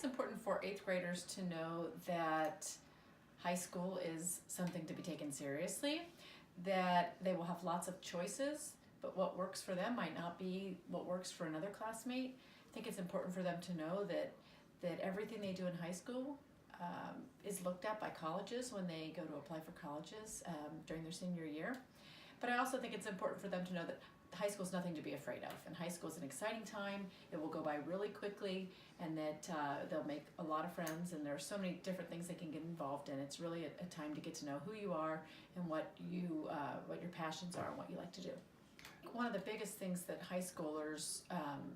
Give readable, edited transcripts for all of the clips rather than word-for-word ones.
important for 8th graders to know that high school is something to be taken seriously, that they will have lots of choices, but what works for them might not be what works for another classmate. I think it's important for them to know that everything they do in high school is looked at by colleges when they go to apply for colleges during their senior year. But I also think it's important for them to know that high school is nothing to be afraid of, and high school is an exciting time. It will go by really quickly, and that they'll make a lot of friends, and there are so many different things they can get involved in. It's really a time to get to know who you are and what your passions are and what you like to do. One of the biggest things that high schoolers,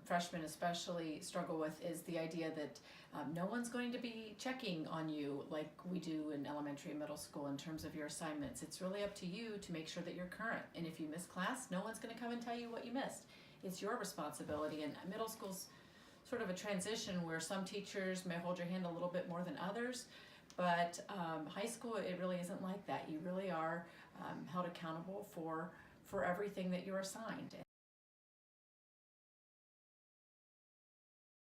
freshmen especially, struggle with is the idea that no one's going to be checking on you like we do in elementary and middle school in terms of your assignments. It's really up to you to make sure that you're current. And if you miss class, no one's going to come and tell you what you missed. It's your responsibility. And middle school's sort of a transition where some teachers may hold your hand a little bit more than others. But high school, it really isn't like that. You really are held accountable for everything that you're assigned.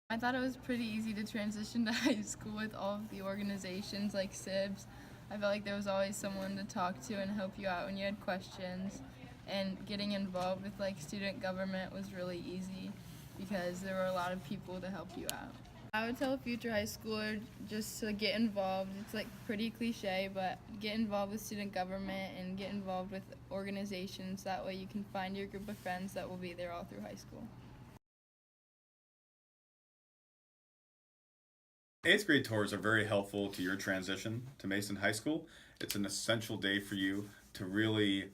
I thought it was pretty easy to transition to high school with all of the organizations like SIBS. I felt like there was always someone to talk to and help you out when you had questions. And getting involved with like student government was really easy because there were a lot of people to help you out. I would tell a future high schooler just to get involved. It's like pretty cliche, but get involved with student government and get involved with organizations. That way you can find your group of friends that will be there all through high school. 8th grade tours are very helpful to your transition to Mason High School. It's an essential day for you to really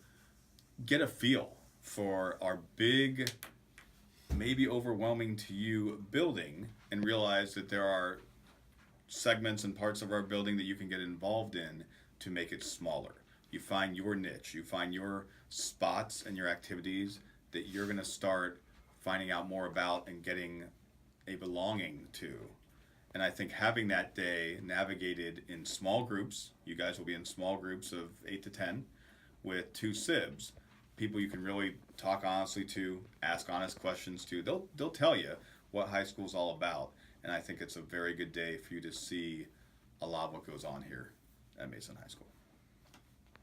get a feel for our big, maybe overwhelming to you building, and realize that there are segments and parts of our building that you can get involved in to make it smaller. You find your niche, you find your spots and your activities that you're going to start finding out more about and getting a belonging to. And I think having that day navigated in small groups, you guys will be in small groups of 8 to 10 with 2 SIBs, people you can really talk honestly to, ask honest questions to. They'll tell you what high school is all about, and I think it's a very good day for you to see a lot of what goes on here at Mason High School.